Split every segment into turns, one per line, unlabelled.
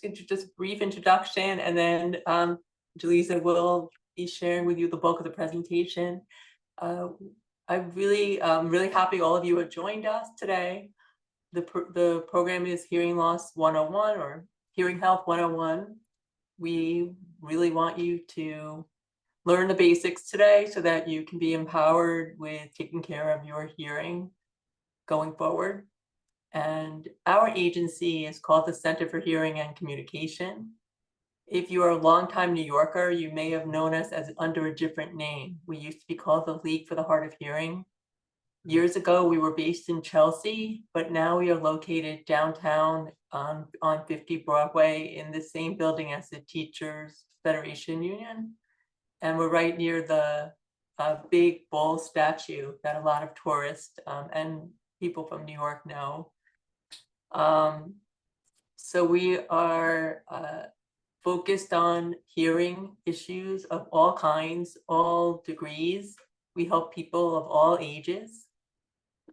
just brief introduction, and then Jaleesa will be sharing with you the bulk of the presentation. I'm really happy all of you have joined us today. The program is Hearing Loss 101 or Hearing Health 101. We really want you to learn the basics today so that you can be empowered with taking care of your hearing going forward. And our agency is called the Center for Hearing and Communication. If you are a longtime New Yorker, you may have known us as under a different name. We used to be called the League for the Hard of Hearing. Years ago, we were based in Chelsea, but now we are located downtown on 50 Broadway in the same building as the Teachers Federation Union. And we're right near the big bull statue that a lot of tourists and people from New York know. So we are focused on hearing issues of all kinds, all degrees. We help people of all ages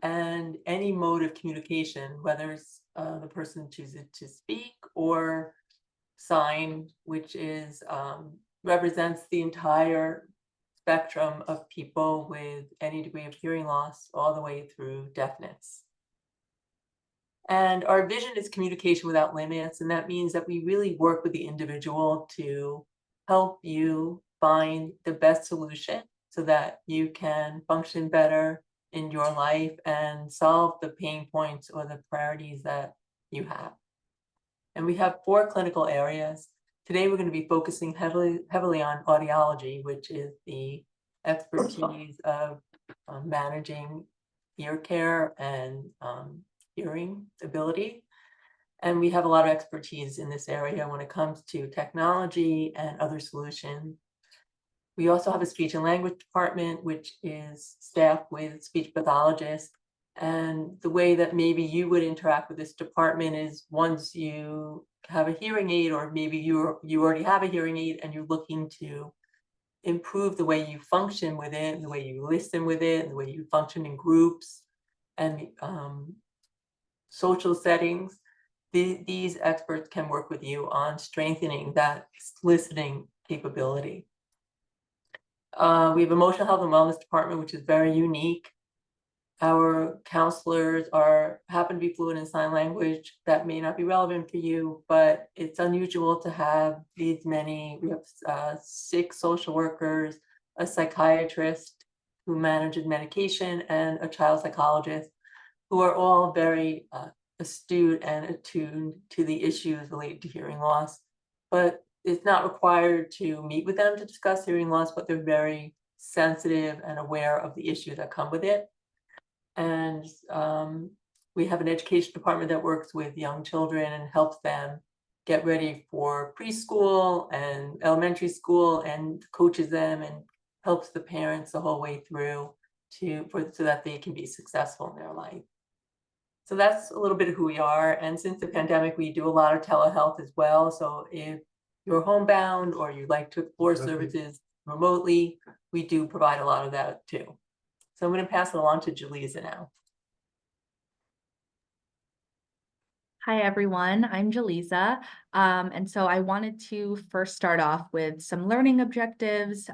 and any mode of communication, whether it's the person chooses to speak or sign, which is represents the entire spectrum of people with any degree of hearing loss, all the way through deafness. And our vision is communication without limits, and that means that we really work with the individual to help you find the best solution so that you can function better in your life and solve the pain points or the priorities that you have. And we have 4 clinical areas. Today, we're going to be focusing heavily on audiology, which is the expertise of managing ear care and hearing ability. And we have a lot of expertise in this area when it comes to technology and other solutions. We also have a speech and language department, which is staffed with speech pathologists. And the way that maybe you would interact with this department is once you have a hearing aid, or maybe you already have a hearing aid and you're looking to improve the way you function with it, and the way you listen with it, and the way you function in groups and social settings, these experts can work with you on strengthening that listening capability. We have emotional health and wellness department, which is very unique. Our counselors happen to be fluent in sign language. That may not be relevant for you, but it's unusual to have these many. We have 6 social workers, a psychiatrist who manages medication, and a child psychologist, who are all very astute and attuned to the issues related to hearing loss. But it's not required to meet with them to discuss hearing loss, but they're very sensitive and aware of the issues that come with it. And we have an education department that works with young children and helps them get ready for preschool and elementary school, and coaches them and helps the parents the whole way through so that they can be successful in their life. So that's a little bit of who we are. And since the pandemic, we do a lot of telehealth as well. So if you're homebound or you'd like to explore services remotely, we do provide a lot of that too. So I'm going to pass it along to Jaleesa now.
Hi, everyone. I'm Jaleesa. And so I wanted to first start off with some learning objectives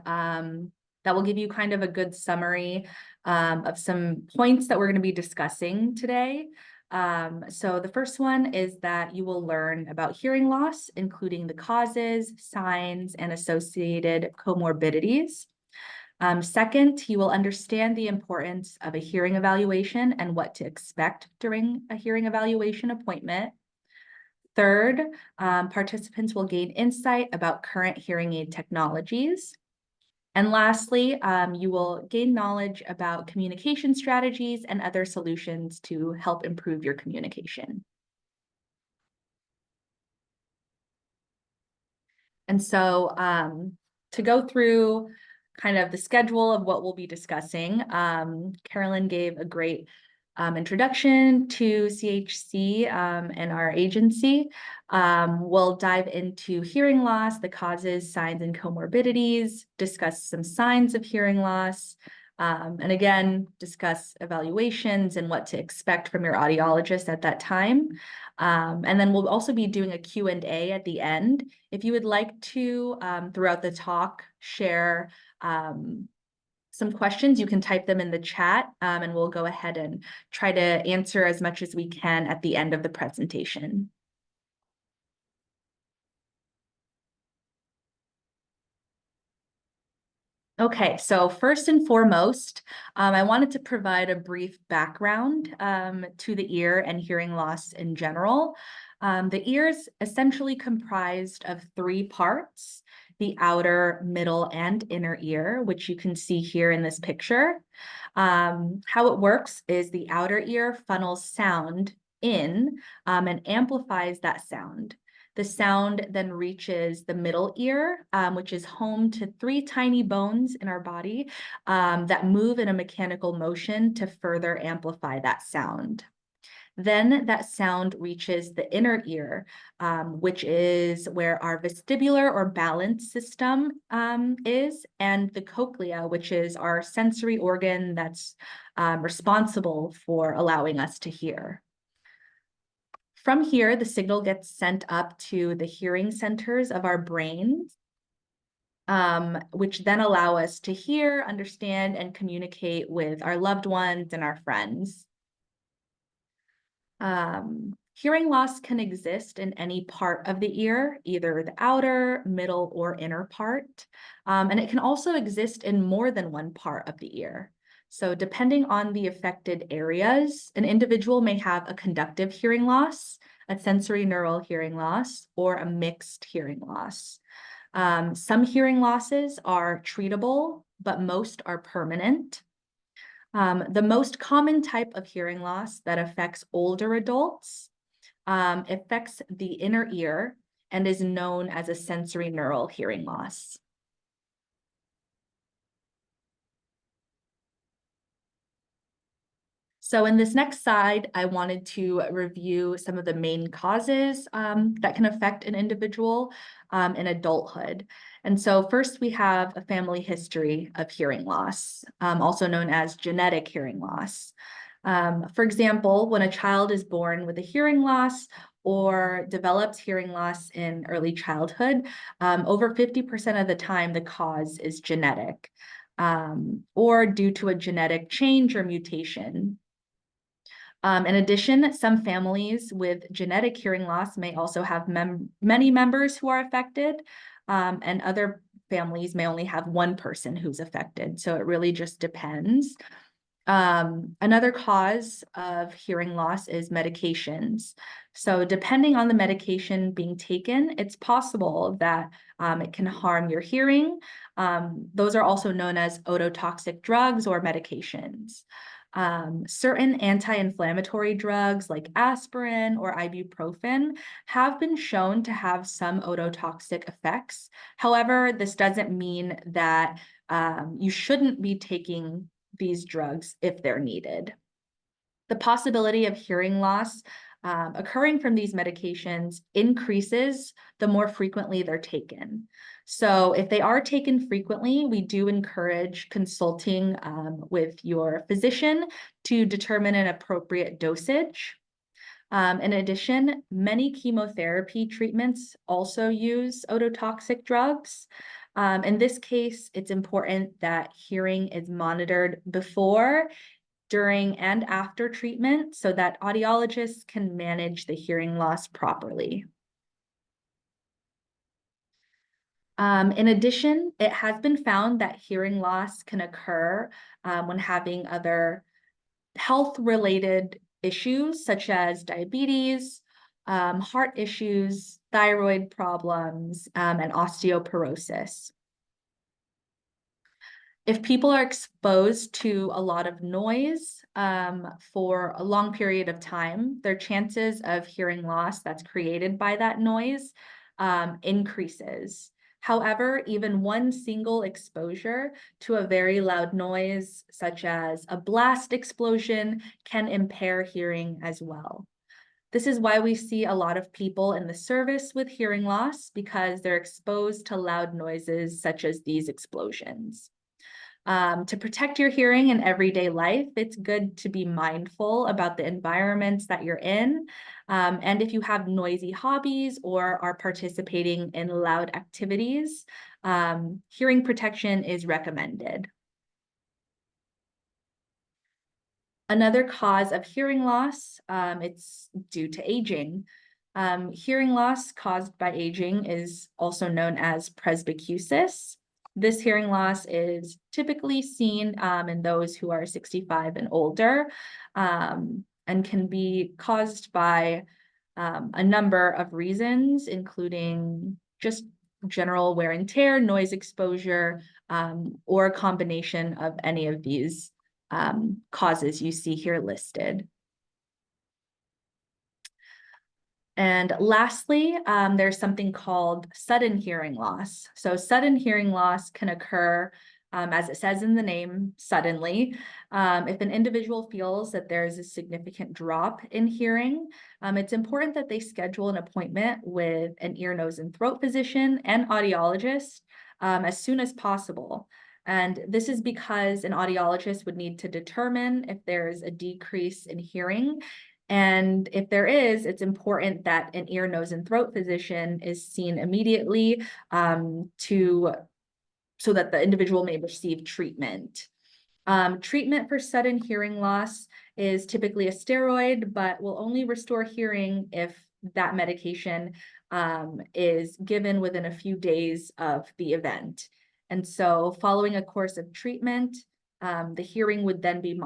that will give you kind of a good summary of some points that we're going to be discussing today. So the first one is that you will learn about hearing loss, including the causes, signs, and associated comorbidities. Second, you will understand the importance of a hearing evaluation and what to expect during a hearing evaluation appointment. Third, participants will gain insight about current hearing aid technologies. And lastly, you will gain knowledge about communication strategies and other solutions to help improve your communication. And so to go through kind of the schedule of what we'll be discussing, Carolyn gave a great introduction to CHC and our agency. We'll dive into hearing loss, the causes, signs, and comorbidities, discuss some signs of hearing loss, And again, discuss evaluations and what to expect from your audiologist at that time. And then we'll also be doing a Q&A at the end. If you would like to, throughout the talk, share some questions, you can type them in the chat, and we'll go ahead and try to answer as much as we can at the end of the presentation. Okay, so first and foremost, I wanted to provide a brief background to the ear and hearing loss in general. The ear is essentially comprised of three parts: the outer, middle, and inner ear, which you can see here in this picture. How it works is the outer ear funnels sound in and amplifies that sound. The sound then reaches the middle ear, which is home to three tiny bones in our body that move in a mechanical motion to further amplify that sound. Then that sound reaches the inner ear, which is where our vestibular or balance system is, and the cochlea, which is our sensory organ that's responsible for allowing us to hear. From here, the signal gets sent up to the hearing centers of our brains, which then allow us to hear, understand, and communicate with our loved ones and our friends. Hearing loss can exist in any part of the ear, either the outer, middle, or inner part. And it can also exist in more than one part of the ear. So depending on the affected areas, an individual may have a conductive hearing loss, a sensory neural hearing loss, or a mixed hearing loss. Some hearing losses are treatable, but most are permanent. The most common type of hearing loss that affects older adults affects the inner ear and is known as a sensory neural hearing loss. So in this next slide, I wanted to review some of the main causes that can affect an individual in adulthood. And so first we have a family history of hearing loss, also known as genetic hearing loss. For example, when a child is born with a hearing loss or develops hearing loss in early childhood, over 50% of the time the cause is genetic or due to a genetic change or mutation. In addition, some families with genetic hearing loss may also have many members who are affected, and other families may only have one person who's affected. So it really just depends. Another cause of hearing loss is medications. So depending on the medication being taken, it's possible that it can harm your hearing. Those are also known as ototoxic drugs or medications. Certain anti-inflammatory drugs like aspirin or ibuprofen have been shown to have some ototoxic effects. However, this doesn't mean that you shouldn't be taking these drugs if they're needed. The possibility of hearing loss occurring from these medications increases the more frequently they're taken. So if they are taken frequently, we do encourage consulting with your physician to determine an appropriate dosage. In addition, many chemotherapy treatments also use ototoxic drugs. In this case, it's important that hearing is monitored before, during, and after treatment so that audiologists can manage the hearing loss properly. In addition, it has been found that hearing loss can occur when having other health-related issues such as diabetes, heart issues, thyroid problems, and osteoporosis. If people are exposed to a lot of noise for a long period of time, their chances of hearing loss that's created by that noise increases. However, even one single exposure to a very loud noise, such as a blast explosion, can impair hearing as well. This is why we see a lot of people in the service with hearing loss, because they're exposed to loud noises such as these explosions. To protect your hearing in everyday life, it's good to be mindful about the environments that you're in. And if you have noisy hobbies or are participating in loud activities, hearing protection is recommended. Another cause of hearing loss, it's due to aging. Hearing loss caused by aging is also known as presbycusis. This hearing loss is typically seen in those who are 65 and older, and can be caused by a number of reasons, including just general wear and tear, noise exposure, or a combination of any of these causes you see here listed. And lastly, there's something called sudden hearing loss. So sudden hearing loss can occur, as it says in the name, suddenly. If an individual feels that there's a significant drop in hearing, it's important that they schedule an appointment with an ear, nose, and throat physician and audiologist as soon as possible. And this is because an audiologist would need to determine if there's a decrease in hearing. And if there is, it's important that an ear, nose, and throat physician is seen immediately so that the individual may receive treatment. Treatment for sudden hearing loss is typically a steroid, but will only restore hearing if that medication is given within a few days of the event. And so following a course of treatment, the hearing would then be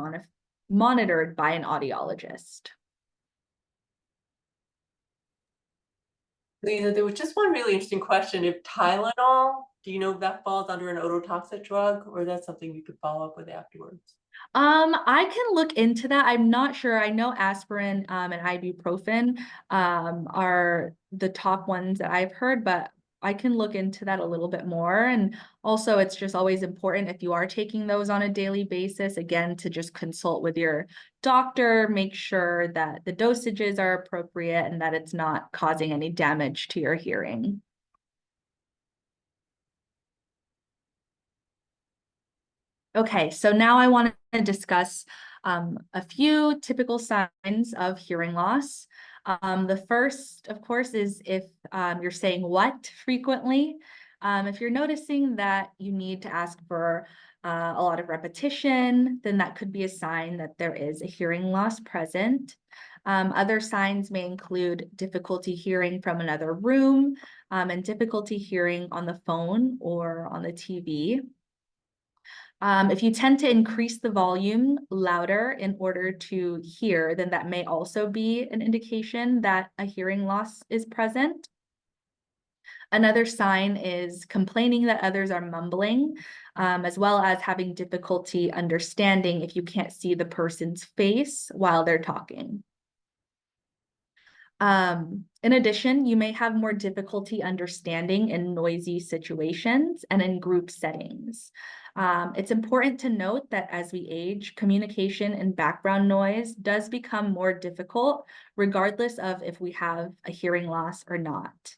monitored by an audiologist.
Lisa, there was just one really interesting question. If Tylenol, do you know if that falls under an ototoxic drug, or that's something you could follow up with afterwards?
I can look into that. I'm not sure. I know aspirin and ibuprofen are the top ones that I've heard, but I can look into that a little bit more. And also, it's just always important if you are taking those on a daily basis, again, to just consult with your doctor, make sure that the dosages are appropriate and that it's not causing any damage to your hearing. Okay, so now I want to discuss a few typical signs of hearing loss. The first, of course, is if you're saying what frequently. If you're noticing that you need to ask for a lot of repetition, then that could be a sign that there is a hearing loss present. Other signs may include difficulty hearing from another room and difficulty hearing on the phone or on the TV. If you tend to increase the volume louder in order to hear, then that may also be an indication that a hearing loss is present. Another sign is complaining that others are mumbling, as well as having difficulty understanding if you can't see the person's face while they're talking. In addition, you may have more difficulty understanding in noisy situations and in group settings. It's important to note that as we age, communication and background noise does become more difficult, regardless of if we have a hearing loss or not.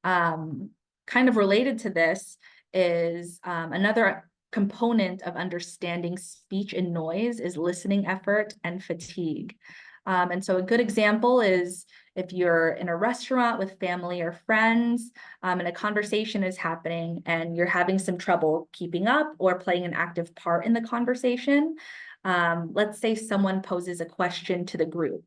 Kind of related to this is another component of understanding speech and noise is listening effort and fatigue. And so a good example is if you're in a restaurant with family or friends and a conversation is happening and you're having some trouble keeping up or playing an active part in the conversation. Let's say someone poses a question to the group.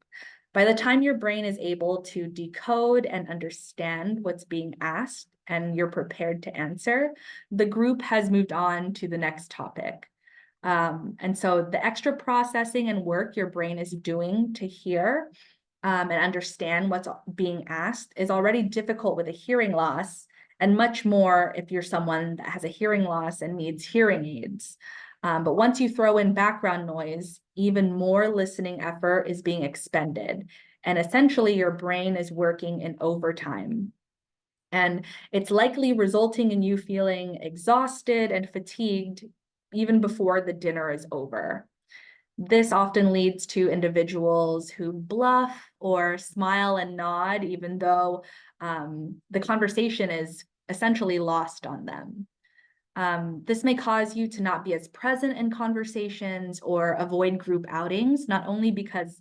By the time your brain is able to decode and understand what's being asked and you're prepared to answer, the group has moved on to the next topic. And so the extra processing and work your brain is doing to hear and understand what's being asked is already difficult with a hearing loss, and much more if you're someone that has a hearing loss and needs hearing aids. But once you throw in background noise, even more listening effort is being expended. And essentially your brain is working in overtime. And it's likely resulting in you feeling exhausted and fatigued even before the dinner is over. This often leads to individuals who bluff or smile and nod, even though the conversation is essentially lost on them. This may cause you to not be as present in conversations or avoid group outings, not only because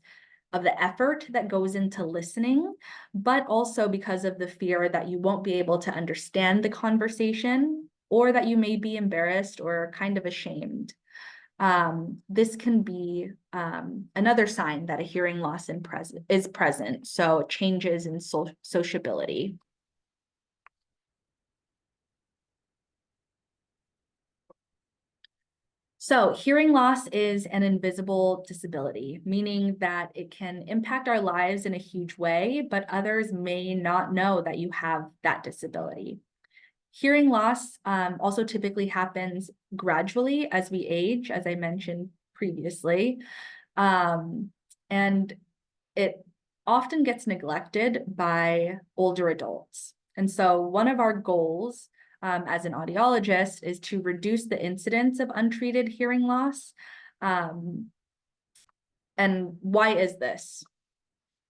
of the effort that goes into listening, but also because of the fear that you won't be able to understand the conversation or that you may be embarrassed or kind of ashamed. This can be another sign that a hearing loss is present, so changes in sociability. So hearing loss is an invisible disability, meaning that it can impact our lives in a huge way, but others may not know that you have that disability. Hearing loss also typically happens gradually as we age, as I mentioned previously, and it often gets neglected by older adults. And so one of our goals as an audiologist is to reduce the incidence of untreated hearing loss. And why is this?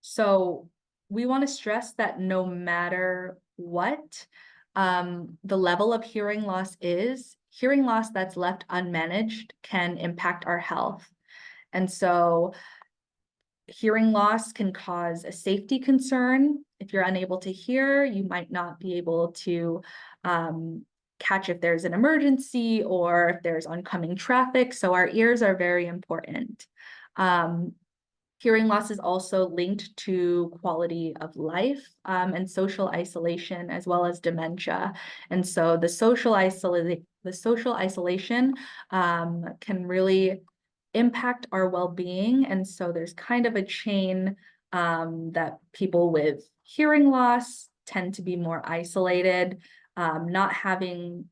So we want to stress that no matter what the level of hearing loss is, hearing loss that's left unmanaged can impact our health. And so hearing loss can cause a safety concern. If you're unable to hear, you might not be able to catch if there's an emergency or if there's oncoming traffic. So our ears are very important. Hearing loss is also linked to quality of life and social isolation, as well as dementia. And so the social isolation can really impact our well-being. And so there's kind of a chain that people with hearing loss tend to be more isolated, not having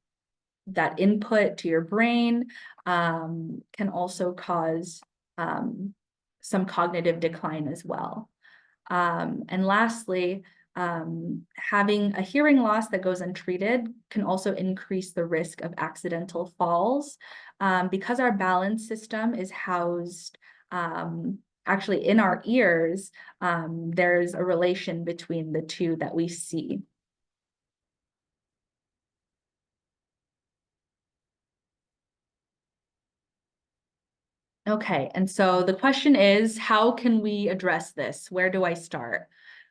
that input to your brain can also cause some cognitive decline as well. And lastly, having a hearing loss that goes untreated can also increase the risk of accidental falls because our balance system is housed actually in our ears. There's a relation between the two that we see. Okay, and so the question is, how can we address this? Where do I start?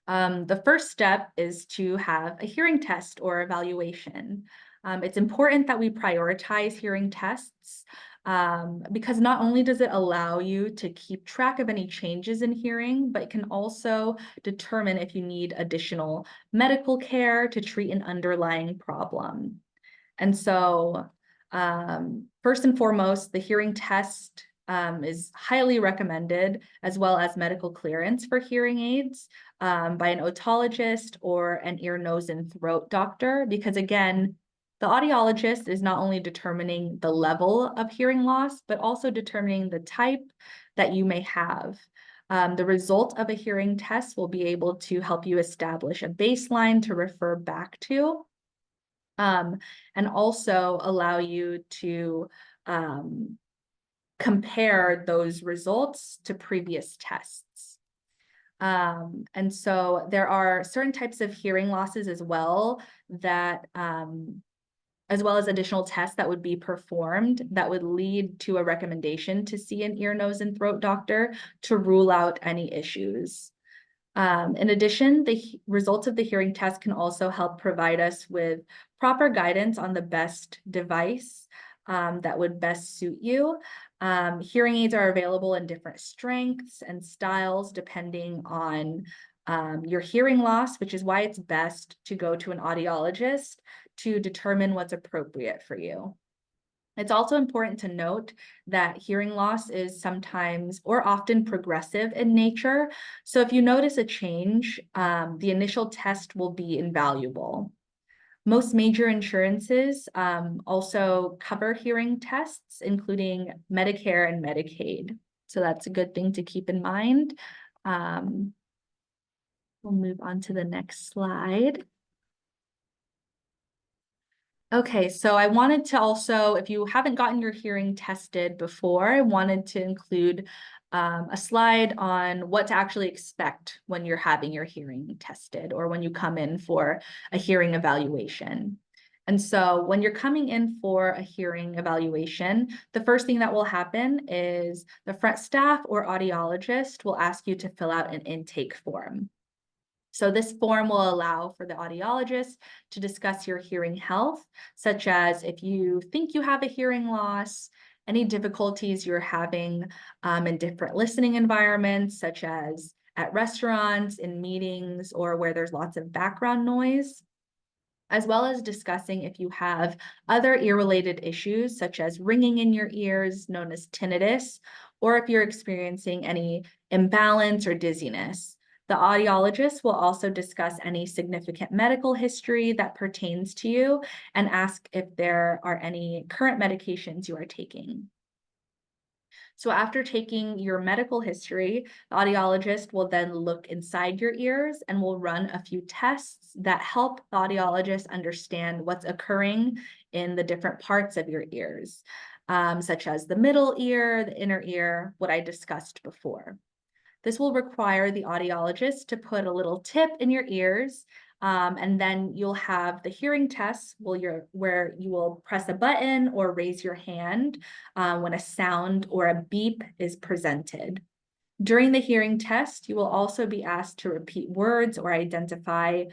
The first step is to have a hearing test or evaluation. It's important that we prioritize hearing tests because not only does it allow you to keep track of any changes in hearing, but it can also determine if you need additional medical care to treat an underlying problem. And so first and foremost, the hearing test is highly recommended, as well as medical clearance for hearing aids by an otologist or an ear, nose, and throat doctor, because again, the audiologist is not only determining the level of hearing loss, but also determining the type that you may have. The result of a hearing test will be able to help you establish a baseline to refer back to, and also allow you to compare those results to previous tests. And so there are certain types of hearing losses as well that, as well as additional tests that would be performed that would lead to a recommendation to see an ear, nose, and throat doctor to rule out any issues. In addition, the results of the hearing test can also help provide us with proper guidance on the best device that would best suit you. Hearing aids are available in different strengths and styles depending on your hearing loss, which is why it's best to go to an audiologist to determine what's appropriate for you. It's also important to note that hearing loss is sometimes or often progressive in nature. So if you notice a change, the initial test will be invaluable. Most major insurances also cover hearing tests, including Medicare and Medicaid. So that's a good thing to keep in mind. We'll move on to the next slide. Okay, so I wanted to also, if you haven't gotten your hearing tested before, I wanted to include a slide on what to actually expect when you're having your hearing tested or when you come in for a hearing evaluation. And so when you're coming in for a hearing evaluation, the first thing that will happen is the front staff or audiologist will ask you to fill out an intake form. So this form will allow for the audiologist to discuss your hearing health, such as if you think you have a hearing loss, any difficulties you're having in different listening environments, such as at restaurants, in meetings, or where there's lots of background noise, as well as discussing if you have other ear-related issues, such as ringing in your ears, known as tinnitus, or if you're experiencing any imbalance or dizziness. The audiologist will also discuss any significant medical history that pertains to you and ask if there are any current medications you are taking. So after taking your medical history, the audiologist will then look inside your ears and will run a few tests that help the audiologist understand what's occurring in the different parts of your ears, such as the middle ear, the inner ear, what I discussed before. This will require the audiologist to put a little tip in your ears, and then you'll have the hearing test where you will press a button or raise your hand when a sound or a beep is presented. During the hearing test, you will also be asked to repeat words or identify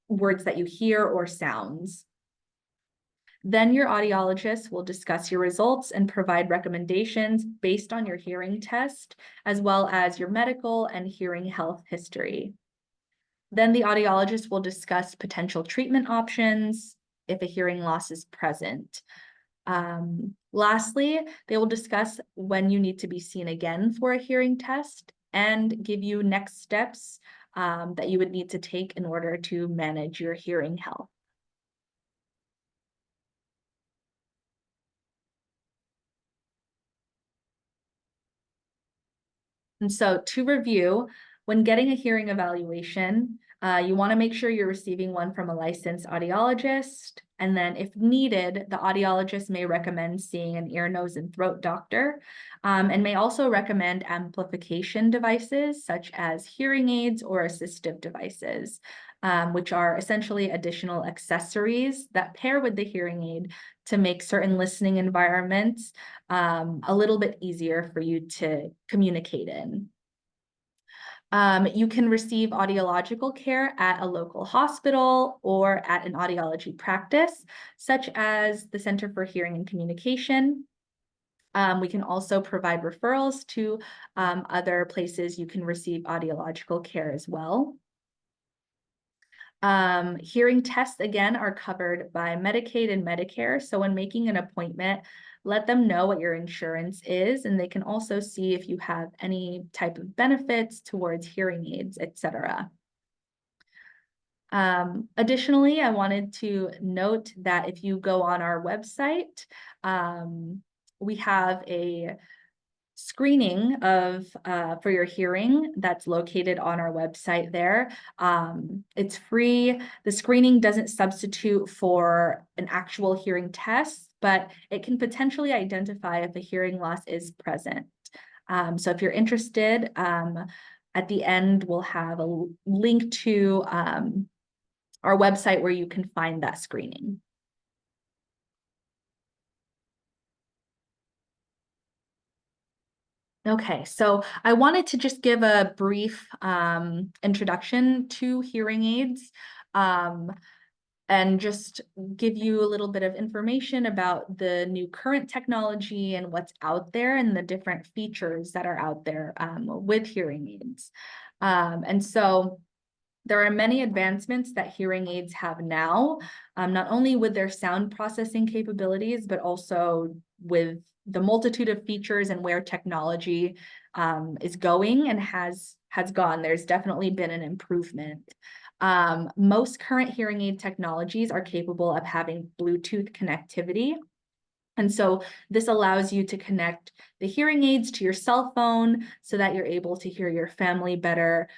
words that you hear or sounds. Then your audiologist will discuss your results and provide recommendations based on your hearing test, as well as your medical and hearing health history. Then the audiologist will discuss potential treatment options if a hearing loss is present. Lastly, they will discuss when you need to be seen again for a hearing test and give you next steps that you would need to take in order to manage your hearing health. And so to review, when getting a hearing evaluation, you want to make sure you're receiving one from a licensed audiologist. And then if needed, the audiologist may recommend seeing an ear, nose, and throat doctor, and may also recommend amplification devices such as hearing aids or assistive devices, which are essentially additional accessories that pair with the hearing aid to make certain listening environments a little bit easier for you to communicate in. You can receive audiological care at a local hospital or at an audiology practice, such as the Center for Hearing and Communication. We can also provide referrals to other places you can receive audiological care as well. Hearing tests, again, are covered by Medicaid and Medicare. So when making an appointment, let them know what your insurance is, and they can also see if you have any type of benefits towards hearing aids, etc. Additionally, I wanted to note that if you go on our website, we have a screening of for your hearing that's located on our website there. It's free. The screening doesn't substitute for an actual hearing test, but it can potentially identify if a hearing loss is present. So if you're interested, at the end, we'll have a link to our website where you can find that screening. Okay, so I wanted to just give a brief introduction to hearing aids and just give you a little bit of information about the new current technology and what's out there and the different features that are out there with hearing aids. And so there are many advancements that hearing aids have now, not only with their sound processing capabilities, but also with the multitude of features and where technology is going and has gone. There's definitely been an improvement. Most current hearing aid technologies are capable of having Bluetooth connectivity. And so this allows you to connect the hearing aids to your cell phone so that you're able to hear your family better.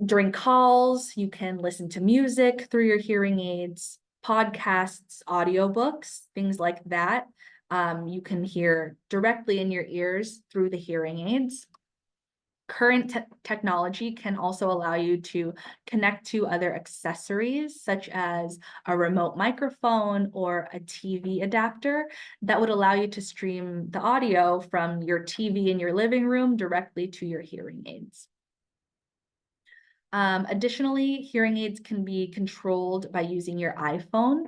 During calls, you can listen to music through your hearing aids, podcasts, audiobooks, things like that. You can hear directly in your ears through the hearing aids. Current technology can also allow you to connect to other accessories, such as a remote microphone or a TV adapter that would allow you to stream the audio from your TV in your living room directly to your hearing aids. Additionally, hearing aids can be controlled by using your iPhone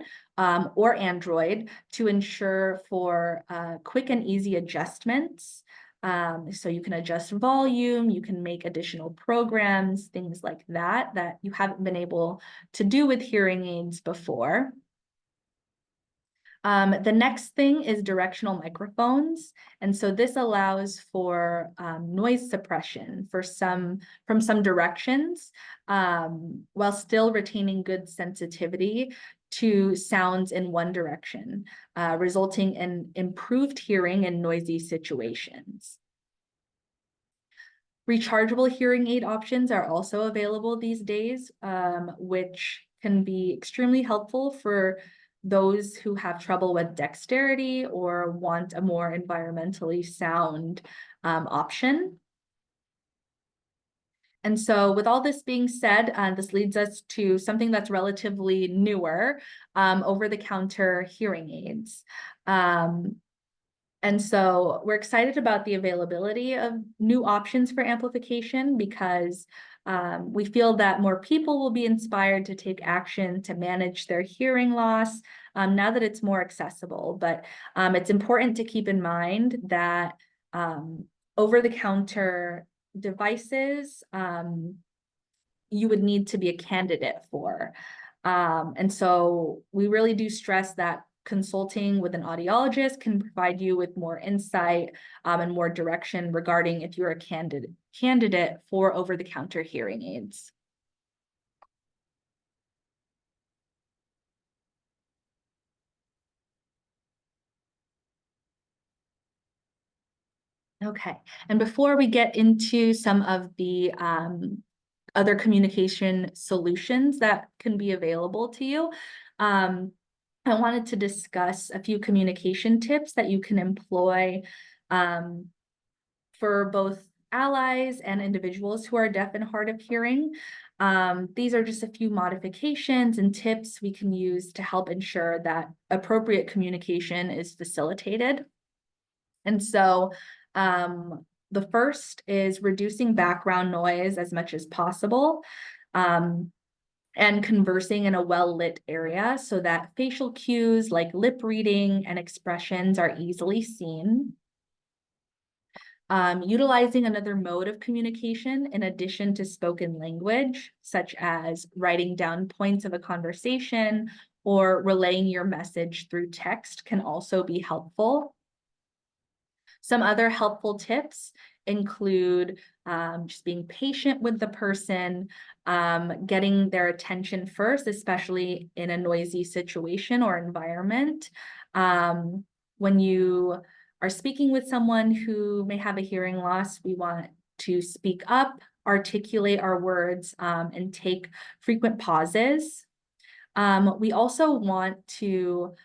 or Android to ensure for quick and easy adjustments. So you can adjust volume, you can make additional programs, things like that, that you haven't been able to do with hearing aids before. The next thing is directional microphones. And so this allows for noise suppression from some directions, while still retaining good sensitivity to sounds in one direction, resulting in improved hearing in noisy situations. Rechargeable hearing aid options are also available these days, which can be extremely helpful for those who have trouble with dexterity or want a more environmentally sound option. And so with all this being said, this leads us to something that's relatively newer, over-the-counter hearing aids. And so we're excited about the availability of new options for amplification because we feel that more people will be inspired to take action to manage their hearing loss now that it's more accessible. But it's important to keep in mind that over-the-counter devices you would need to be a candidate for. And so we really do stress that consulting with an audiologist can provide you with more insight and more direction regarding if you're a candidate for over-the-counter hearing aids. Okay, and before we get into some of the other communication solutions that can be available to you, I wanted to discuss a few communication tips that you can employ for both allies and individuals who are deaf and hard of hearing. These are just a few modifications and tips we can use to help ensure that appropriate communication is facilitated. And so the first is reducing background noise as much as possible. And conversing in a well-lit area so that facial cues like lip reading and expressions are easily seen. Utilizing another mode of communication in addition to spoken language, such as writing down points of a conversation or relaying your message through text, can also be helpful. Some other helpful tips include just being patient with the person, getting their attention first, especially in a noisy situation or environment. When you are speaking with someone who may have a hearing loss, we want to speak up, articulate our words, and take frequent pauses. We also want to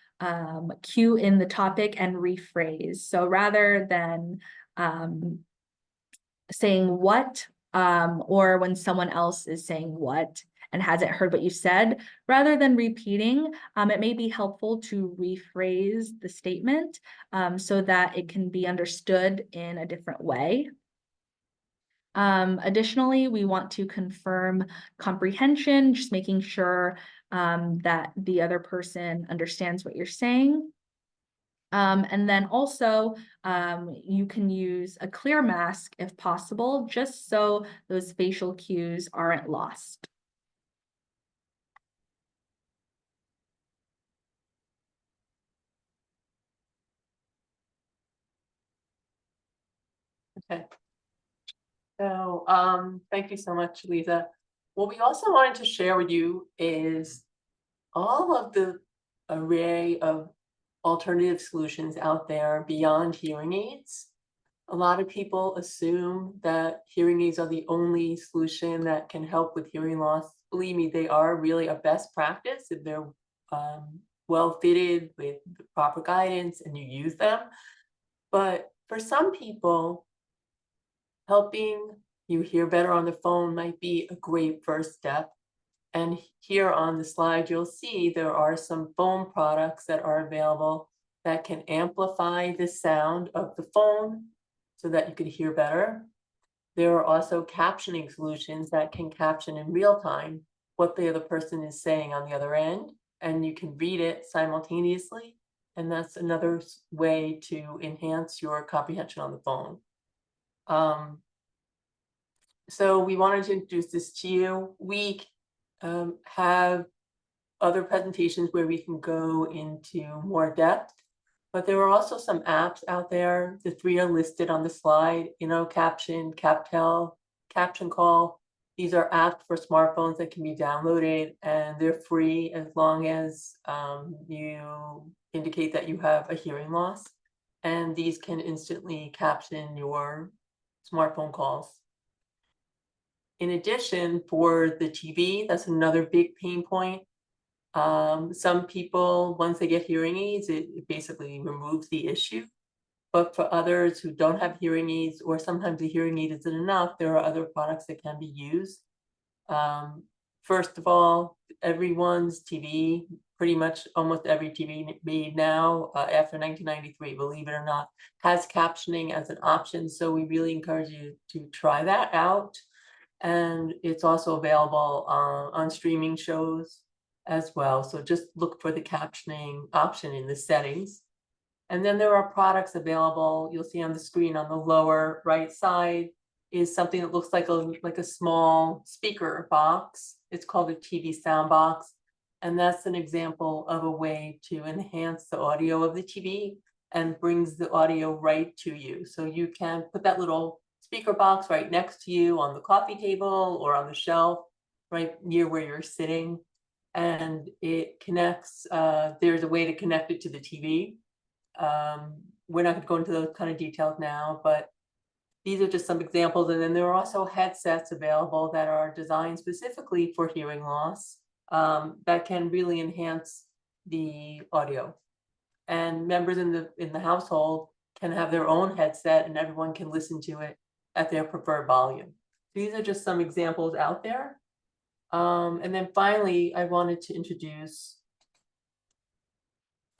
cue in the topic and rephrase. So rather than saying what, or when someone else is saying what and hasn't heard what you said, rather than repeating, it may be helpful to rephrase the statement so that it can be understood in a different way. Additionally, we want to confirm comprehension, just making sure that the other person understands what you're saying. And then also, you can use a clear mask if possible, just so those facial cues aren't lost.
Okay. So, thank you so much, Lisa. What we also wanted to share with you is all of the array of alternative solutions out there beyond hearing aids. A lot of people assume that hearing aids are the only solution that can help with hearing loss. Believe me, they are really a best practice if they're well fitted with the proper guidance and you use them. But for some people, helping you hear better on the phone might be a great first step. And here on the slide, you'll see there are some phone products that are available that can amplify the sound of the phone so that you could hear better. There are also captioning solutions that can caption in real time what the other person is saying on the other end, and you can read it simultaneously. And that's another way to enhance your comprehension on the phone. So we wanted to introduce this to you. We have other presentations where we can go into more depth, but there are also some apps out there. The three are listed on the slide, Caption, CapTel, Caption Call. These are apps for smartphones that can be downloaded, and they're free as long as you indicate that you have a hearing loss. And these can instantly caption your smartphone calls. In addition, for the TV, that's another big pain point. Some people, once they get hearing aids, it basically removes the issue. But for others who don't have hearing aids, or sometimes the hearing aid isn't enough, there are other products that can be used. First of all, everyone's TV, pretty much almost every TV made now after 1993, believe it or not, has captioning as an option. So we really encourage you to try that out. And it's also available on streaming shows as well. So just look for the captioning option in the settings. And then there are products available. You'll see on the screen on the lower right side is something that looks like a small speaker box. It's called a TV sound box. And that's an example of a way to enhance the audio of the TV and brings the audio right to you. So you can put that little speaker box right next to you on the coffee table or on the shelf, right near where you're sitting. And it connects, there's a way to connect it to the TV. We're not going to go into those kind of details now, but these are just some examples. And then there are also headsets available that are designed specifically for hearing loss that can really enhance the audio. And members in the household can have their own headset and everyone can listen to it at their preferred volume. These are just some examples out there. And then finally, I wanted to introduce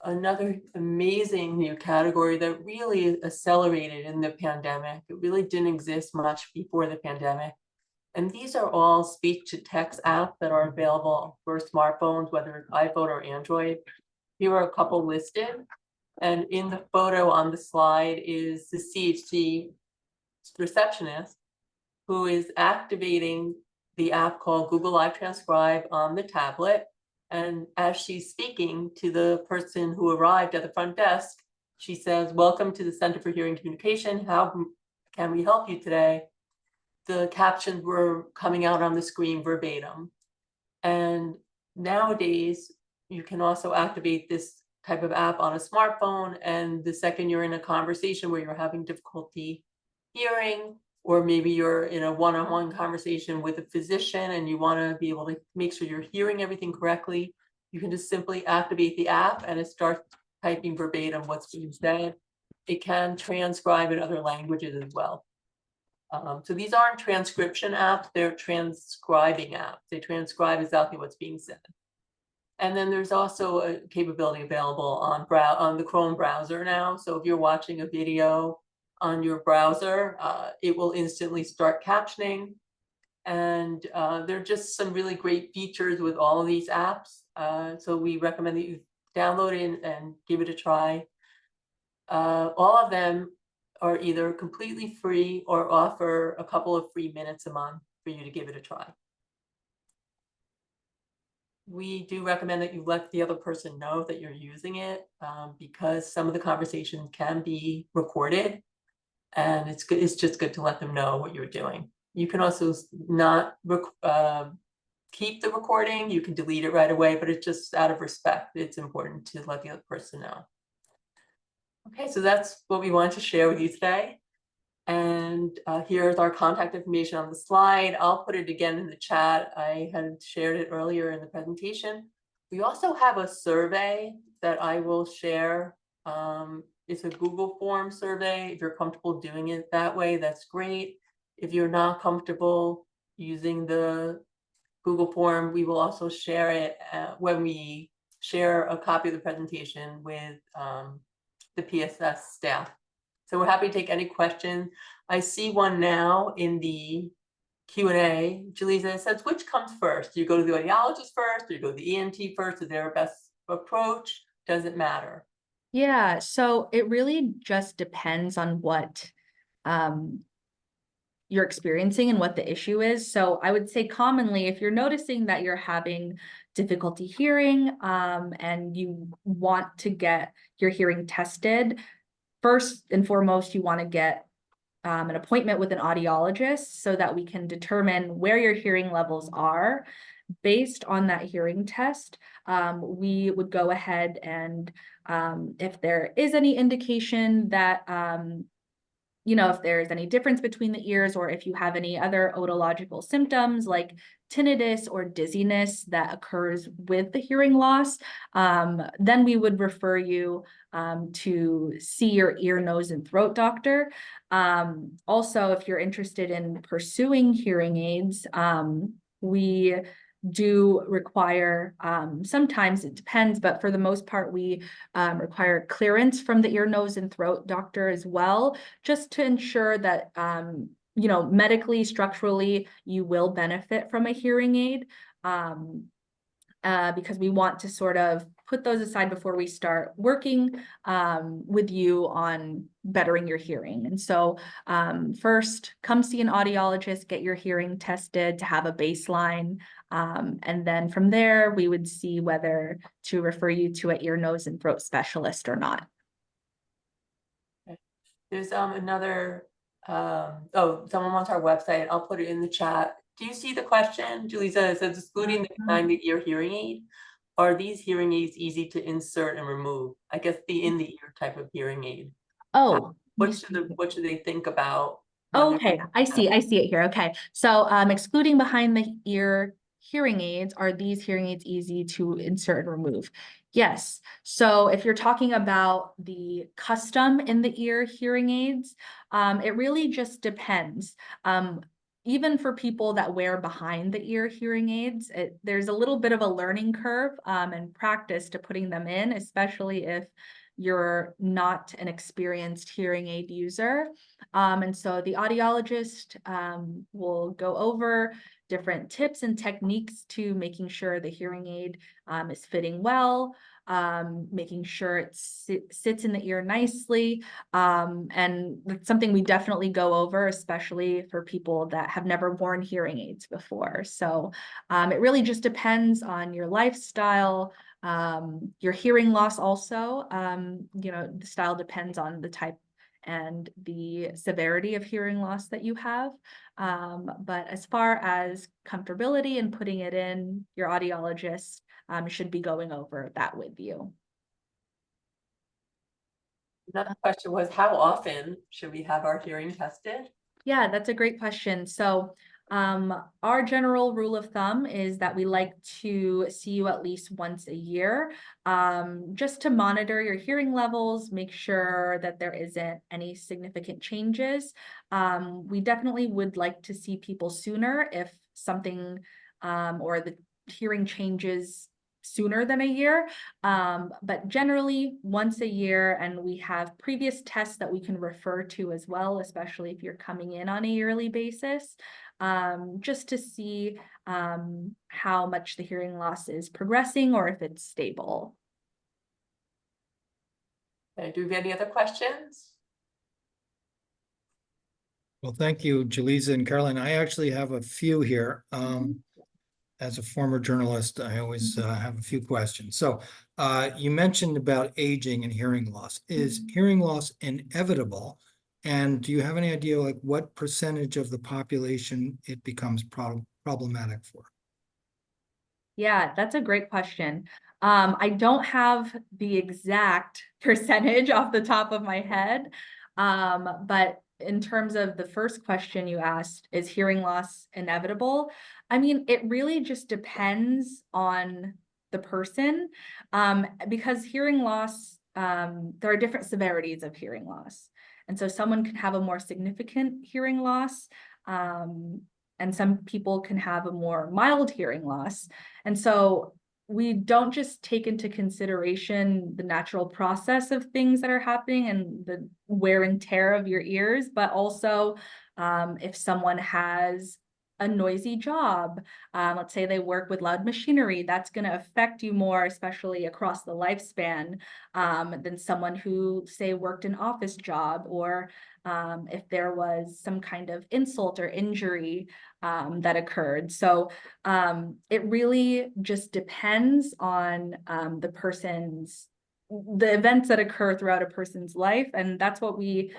another amazing new category that really accelerated in the pandemic. It really didn't exist much before the pandemic. And these are all speech-to-text apps that are available for smartphones, whether it's iPhone or Android. Here are a couple listed. And in the photo on the slide is the CHC receptionist who is activating the app called Google Live Transcribe on the tablet. And as she's speaking to the person who arrived at the front desk, she says, "Welcome to the Center for Hearing Communication. How can we help you today?" The captions were coming out on the screen verbatim. And nowadays, you can also activate this type of app on a smartphone. And the second you're in a conversation where you're having difficulty hearing, or maybe you're in a one-on-one conversation with a physician and you want to be able to make sure you're hearing everything correctly, you can just simply activate the app and it starts typing verbatim what's being said. It can transcribe in other languages as well. So these aren't transcription apps, they're transcribing apps. They transcribe exactly what's being said. And then there's also a capability available on the Chrome browser now. So if you're watching a video on your browser, it will instantly start captioning. And there are just some really great features with all of these apps. So we recommend that you download it and give it a try. All of them are either completely free or offer a couple of free minutes a month for you to give it a try. We do recommend that you let the other person know that you're using it because some of the conversations can be recorded, and it's good. It's just good to let them know what you're doing. You can also not keep the recording. You can delete it right away, but it's just out of respect. It's important to let the other person know. Okay, so that's what we wanted to share with you today. And here's our contact information on the slide. I'll put it again in the chat. I had shared it earlier in the presentation. We also have a survey that I will share. It's a Google form survey. If you're comfortable doing it that way, that's great. If you're not comfortable using the Google form, we will also share it when we share a copy of the presentation with the PSS staff. So we're happy to take any question. I see one now in the Q&A. Jaleesa says, which comes first? Do you go to the audiologist first? Do you go to the ENT first? Is there a best approach? Does it matter?
Yeah, so it really just depends on what you're experiencing and what the issue is. So I would say commonly, if you're noticing that you're having difficulty hearing and you want to get your hearing tested, first and foremost, you want to get an appointment with an audiologist so that we can determine where your hearing levels are. Based on that hearing test, we would go ahead and if there is any indication that if there's any difference between the ears, or if you have any other otological symptoms like tinnitus or dizziness that occurs with the hearing loss, then we would refer you to see your ear, nose, and throat doctor. Also, if you're interested in pursuing hearing aids, we do require, sometimes it depends, but for the most part, we require clearance from the ear, nose, and throat doctor as well, just to ensure that, medically, structurally, you will benefit from a hearing aid. Because we want to sort of put those aside before we start working with you on bettering your hearing. And so first, come see an audiologist, get your hearing tested to have a baseline. And then from there, we would see whether to refer you to an ear, nose, and throat specialist or not.
There's another, someone wants our website. I'll put it in the chat. Do you see the question? Jaleesa says, excluding the behind the ear hearing aid, are these hearing aids easy to insert and remove? I guess the in the ear type of hearing aid.
Oh,
What should they think about? when
okay, I see it here. Okay, so excluding behind the ear hearing aids, are these hearing aids easy to insert and remove? Yes. So if you're talking about the custom in the ear hearing aids, it really just depends. Even for people that wear behind the ear hearing aids, there's a little bit of a learning curve and practice to putting them in, especially if you're not an experienced hearing aid user. And so the audiologist will go over different tips and techniques to making sure the hearing aid is fitting well, making sure it sits in the ear nicely. And it's something we definitely go over, especially for people that have never worn hearing aids before. So it really just depends on your lifestyle, your hearing loss also. The style depends on the type and the severity of hearing loss that you have. But as far as comfortability and putting it in, your audiologist should be going over that with you.
Another question was, how often should we have our hearing tested?
Yeah, that's a great question. So our general rule of thumb is that we like to see you at least once a year, just to monitor your hearing levels, make sure that there isn't any significant changes. We definitely would like to see people sooner if something or the hearing changes sooner than a year, but generally once a year, and we have previous tests that we can refer to as well, especially if you're coming in on a yearly basis, just to see how much the hearing loss is progressing or if it's stable.
Okay, do we have any other questions?
Well, thank you, Jaleesa and Caroline. I actually have a few here. As a former journalist, I always have a few questions. So you mentioned about aging and hearing loss. Is hearing loss inevitable? And do you have any idea like what percentage of the population it becomes problematic for?
Yeah, that's a great question. I don't have the exact percentage off the top of my head, but in terms of the first question you asked, is hearing loss inevitable? I mean, it really just depends on the person, because hearing loss, there are different severities of hearing loss. And so someone can have a more significant hearing loss And some people can have a more mild hearing loss. And so we don't just take into consideration the natural process of things that are happening and the wear and tear of your ears, but also if someone has a noisy job, let's say they work with loud machinery, that's going to affect you more, especially across the lifespan, than someone who, say, worked an office job, or if there was some kind of insult or injury that occurred. So it really just depends on the events that occur throughout a person's life. And that's what we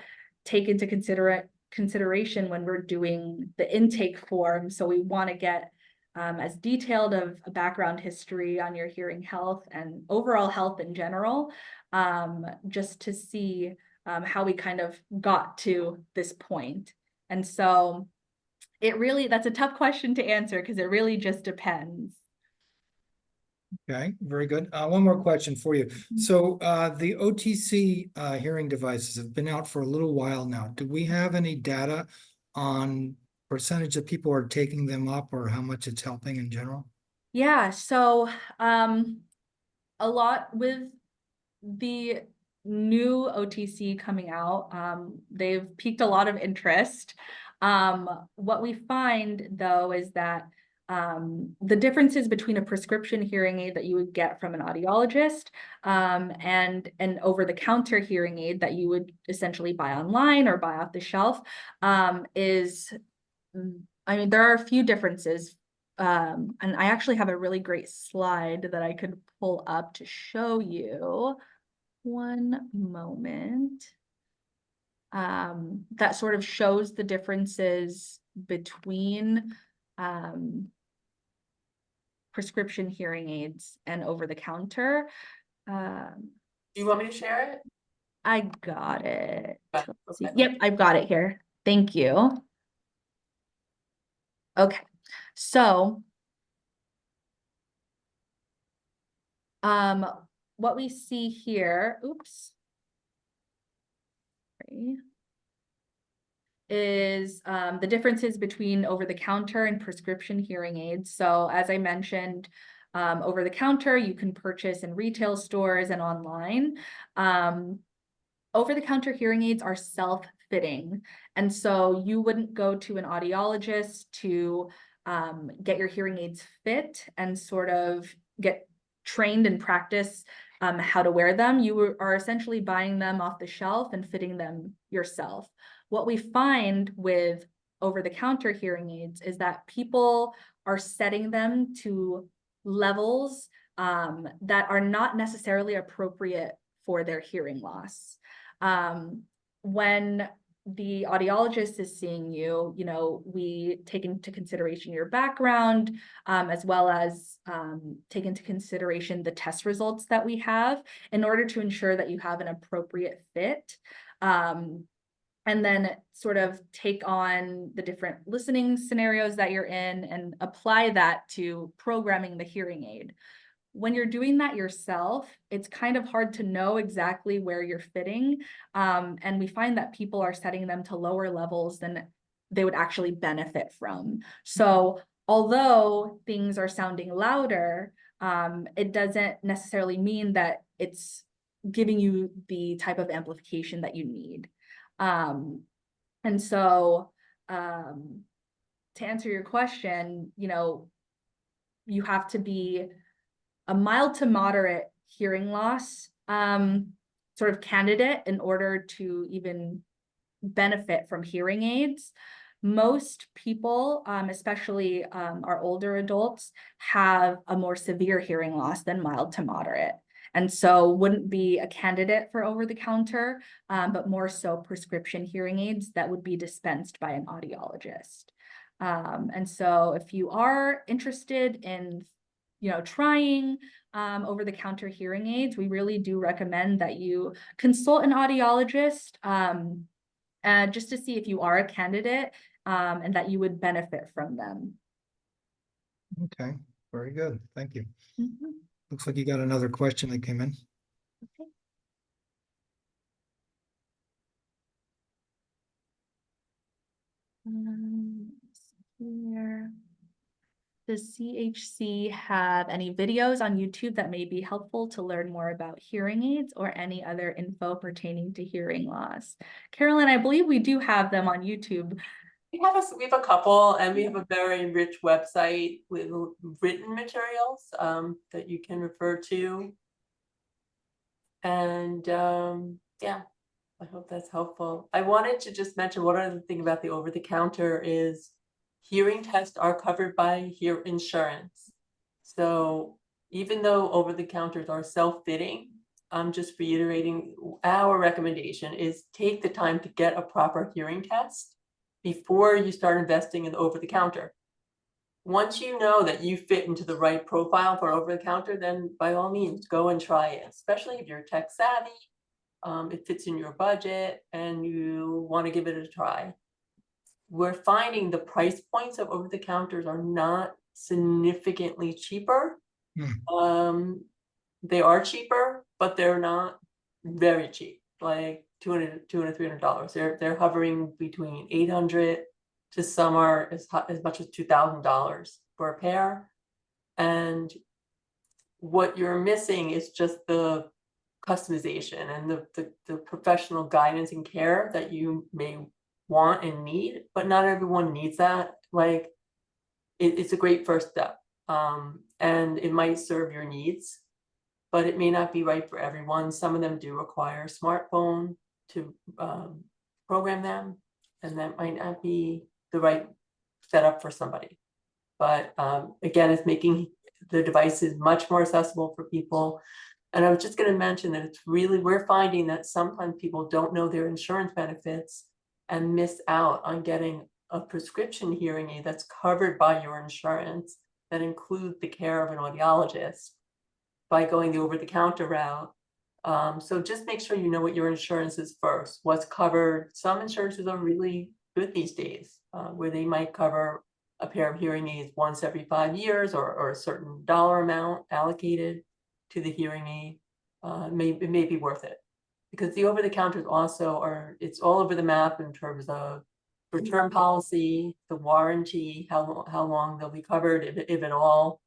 take into consideration when we're doing the intake form. So we want to get as detailed of a background history on your hearing health and overall health in general, just to see how we kind of got to this point. And so that's a tough question to answer because it really just depends.
Okay, very good. One more question for you. So the OTC hearing devices have been out for a little while now. Do we have any data on percentage of people are taking them up or how much it's helping in general?
Yeah, so a lot with the new OTC coming out, they've piqued a lot of interest. What we find though is that the differences between a prescription hearing aid that you would get from an audiologist and an over-the-counter hearing aid that you would essentially buy online or buy off the shelf is, I mean, there are a few differences. And I actually have a really great slide that I could pull up to show you. One moment. That sort of shows the differences between prescription hearing aids and over-the-counter.
Do you want me to share it?
I got it.
Yeah,
Let's see.
okay.
Yep, I've got it here. Thank you. Okay, so what we see here, oops, sorry, is the differences between over-the-counter and prescription hearing aids. So as I mentioned, over-the-counter you can purchase in retail stores and online. Over-the-counter hearing aids are self-fitting. And so you wouldn't go to an audiologist to get your hearing aids fit and sort of get trained and practice how to wear them. You are essentially buying them off the shelf and fitting them yourself. What we find with over-the-counter hearing aids is that people are setting them to levels that are not necessarily appropriate for their hearing loss. When the audiologist is seeing you, we take into consideration your background, as well as take into consideration the test results that we have in order to ensure that you have an appropriate fit. And then sort of take on the different listening scenarios that you're in and apply that to programming the hearing aid. When you're doing that yourself, it's kind of hard to know exactly where you're fitting. And we find that people are setting them to lower levels than they would actually benefit from. So although things are sounding louder, it doesn't necessarily mean that it's giving you the type of amplification that you need. And so to answer your question, you have to be a mild to moderate hearing loss sort of candidate in order to even benefit from hearing aids. Most people, especially our older adults, have a more severe hearing loss than mild to moderate. And so wouldn't be a candidate for over-the-counter, but more so prescription hearing aids that would be dispensed by an audiologist. And so if you are interested in trying over-the-counter hearing aids, we really do recommend that you consult an audiologist just to see if you are a candidate and that you would benefit from them.
Okay, very good. Thank you.
Mm-hmm.
Looks like you got another question that came in.
Okay. Here. Does CHC have any videos on YouTube that may be helpful to learn more about hearing aids or any other info pertaining to hearing loss? Carolyn, I believe we do have them on YouTube.
We have a couple, and we have a very rich website with written materials that you can refer to. And yeah, I hope that's helpful. I wanted to just mention one other thing about the over-the-counter is hearing tests are covered by insurance. So even though over-the-counters are self-fitting, I'm just reiterating our recommendation is take the time to get a proper hearing test before you start investing in the over-the-counter. Once you know that you fit into the right profile for over-the-counter, then by all means, go and try it, especially if you're tech savvy, it fits in your budget and you want to give it a try. We're finding the price points of over-the-counters are not significantly cheaper. They are cheaper, but they're not very cheap, like $200, $300. They're hovering between $800 to some are as much as $2,000 for a pair. And what you're missing is just the customization and the professional guidance and care that you may want and need, but not everyone needs that. Like it's a great first step, and it might serve your needs, but it may not be right for everyone. Some of them do require a smartphone to program them, and that might not be the right setup for somebody. But again, it's making the devices much more accessible for people. And I was just going to mention that we're finding that sometimes people don't know their insurance benefits and miss out on getting a prescription hearing aid that's covered by your insurance that includes the care of an audiologist by going the over-the-counter route. So just make sure you know what your insurance is first, what's covered. Some insurances are really good these days, where they might cover a pair of hearing aids once every 5 years or a certain dollar amount allocated to the hearing aid. It may be worth it, because the over-the-counters also it's all over the map in terms of return policy, the warranty, how long they'll be covered, if at all,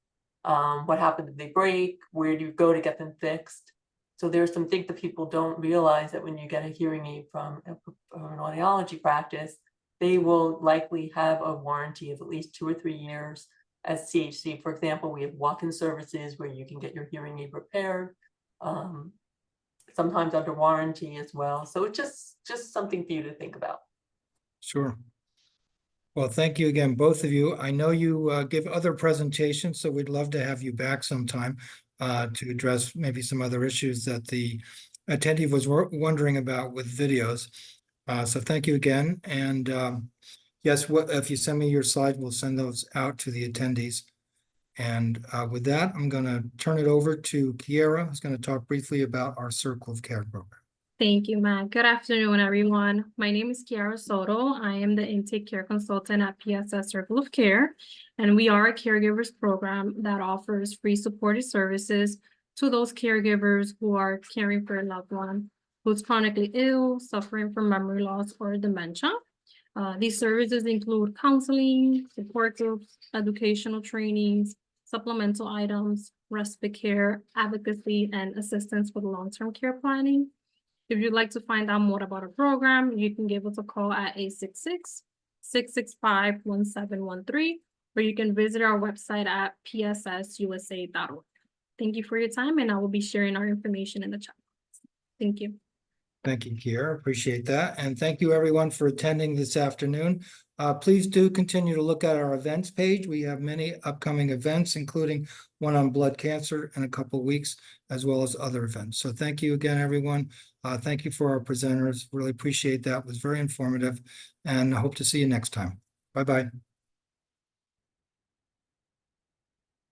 what happens if they break, where do you go to get them fixed. So there's some things that people don't realize, that when you get a hearing aid from an audiology practice, they will likely have a warranty of at least 2 or 3 years. As CHC, for example, we have walk-in services where you can get your hearing aid repaired, sometimes under warranty as well. So it's just something for you to think about.
Sure. Well, thank you again, both of you. I know you give other presentations, so we'd love to have you back sometime to address maybe some other issues that the attendee was wondering about with videos. So thank you again. And yes, if you send me your slides, we'll send those out to the attendees. And with that, I'm going to turn it over to Kiera, who's going to talk briefly about our Circle of Care program.
Thank you, Matt. Good afternoon, everyone. My name is Kiara Soto. I am the intake care consultant at PSS Circle of Care, and we are a caregivers program that offers free supported services to those caregivers who are caring for a loved one who's chronically ill, suffering from memory loss or dementia. These services include counseling, support groups, educational trainings, supplemental items, respite care, advocacy, and assistance with long-term care planning. If you'd like to find out more about our program, you can give us a call at 866-665-1713, or you can visit our website at pssusa.org. Thank you for your time, and I will be sharing our information in the chat box. Thank you.
Thank you, Kiera. Appreciate that. And thank you, everyone, for attending this afternoon. Please do continue to look at our events page. We have many upcoming events, including one on blood cancer in a couple of weeks, as well as other events. So thank you again, everyone. Thank you for our presenters. Really appreciate that. It was very informative, and I hope to see you next time. Bye-bye.